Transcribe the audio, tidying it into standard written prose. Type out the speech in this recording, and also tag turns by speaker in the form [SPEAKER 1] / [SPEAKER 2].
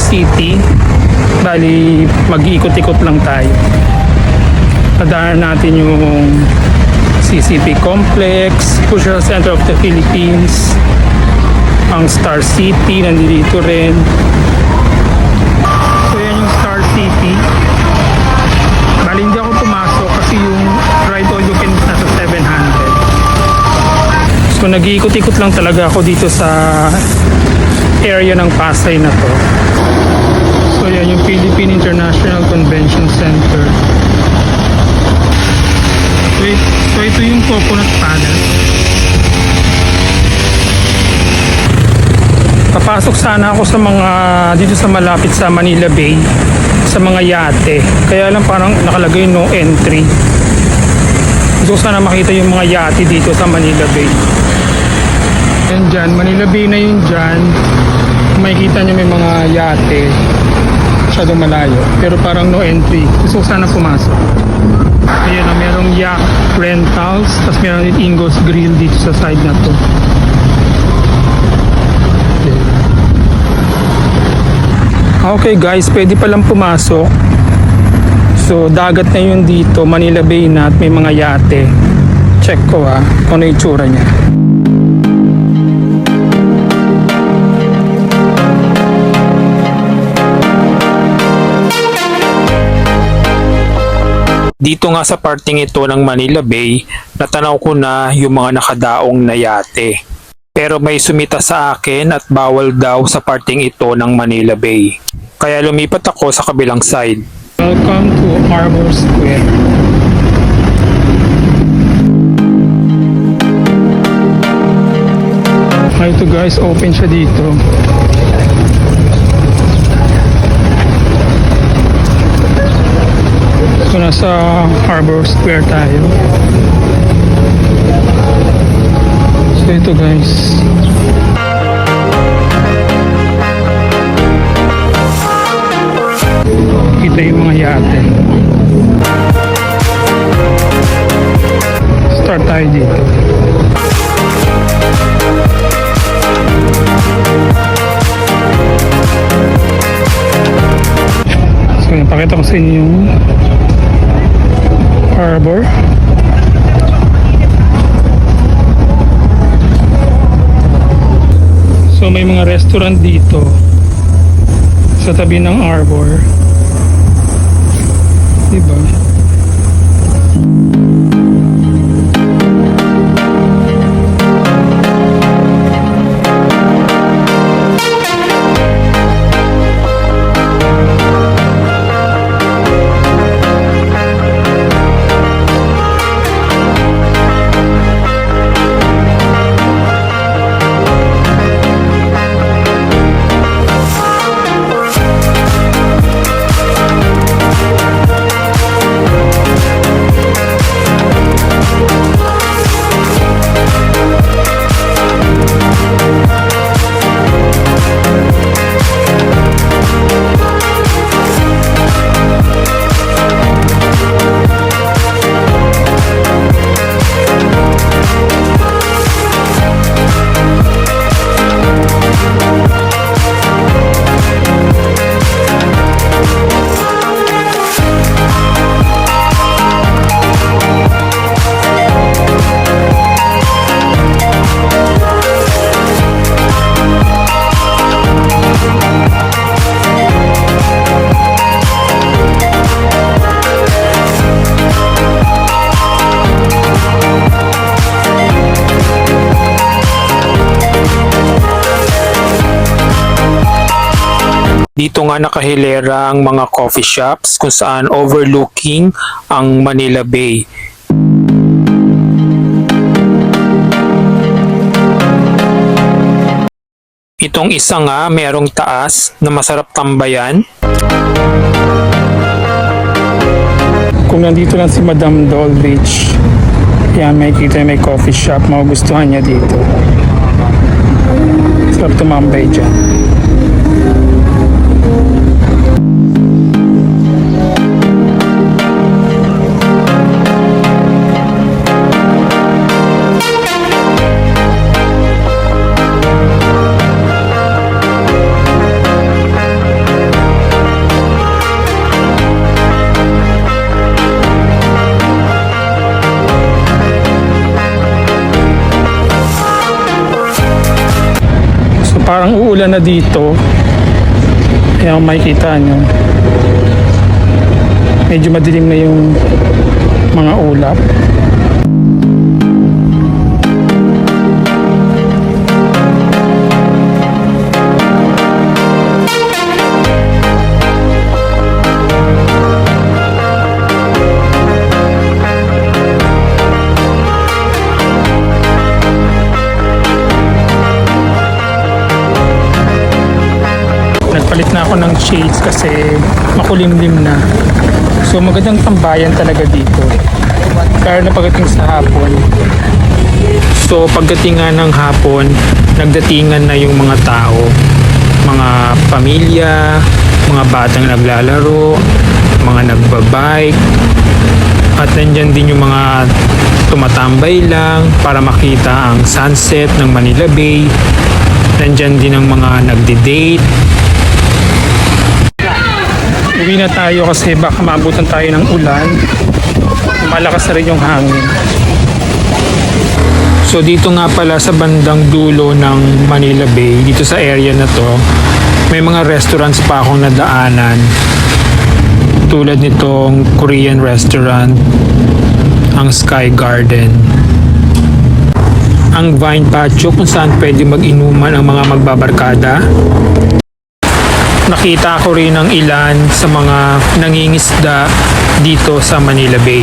[SPEAKER 1] City. Bali, mag-iikot-ikot lang tayo. Padaanan natin yung CCP Complex, Cultural Center of the Philippines, ang Star City, nandito rin. So yan yung Star City. Bali, hindi ako pumasok kasi yung ride all you can nasa 700. So nag-iikot-ikot lang talaga ako dito sa area ng Pasay na to. So yan yung Philippine International Convention Center. So ito yung Coconut Palace. Papasok sana ako sa mga dito sa malapit sa Manila Bay, sa mga yate. Kaya lang parang nakalagay no entry. Gusto ko sana makita yung mga yate dito sa Manila Bay. Yan dyan, Manila Bay na yun dyan. Makikita nyo may mga yate. Masyadong malayo. Pero parang no entry. Gusto ko sana pumasok. Ayan na, merong yacht rentals. Tapos meron din Ingo's Grill dito sa side na to. Okay guys, pwede palang pumasok. So dagat na yun dito, Manila Bay na at may mga yate. Check ko kung ano yung itsura niya. Dito nga sa parting ito ng Manila Bay, natanaw ko na yung mga nakadaong na yate. Pero may sumita sa akin at bawal daw sa parting ito ng Manila Bay. Kaya lumipat ako sa kabilang side. Welcome to Harbor Square. Ito guys, open siya dito. So nasa Harbor Square tayo. So ito guys. Kita yung mga yate. Start tayo dito. So napakita ko sa inyo yung harbor. So may mga restaurant dito sa tabi ng harbor. Diba? Dito nga nakahilera ang mga coffee shops kung saan overlooking ang Manila Bay. Itong isa nga merong taas na masarap tambayan. Kung nandito lang si Madam Dolbich, yan makikita may coffee shop, magugustuhan niya dito. Sarap tumambay dyan. ulan na dito. Kaya kung makikita nyo, medyo madilim na yung mga ulap. Nagpalit na ako ng shades kasi makulimlim na. So magandang tambayan talaga dito. Pero na pagdating sa hapon. So pagdating nga ng hapon, nagdatingan na yung mga tao. Mga pamilya, mga batang naglalaro, mga nagbabike. At nandyan din yung mga tumatambay lang para makita ang sunset ng Manila Bay. Nandyan din ang mga nagdi-date. Uwi na tayo kasi baka maabutan tayo ng ulan. Malakas na rin yung hangin. So dito nga pala sa bandang dulo ng Manila Bay, dito sa area na to, may mga restaurants pa akong nadaanan. Tulad nitong Korean restaurant, ang Sky Garden. Ang Vine Patio kung saan pwede mag-inuman ang mga magbabarkada. Nakita ko rin ang ilan sa mga nangingisda dito sa Manila Bay.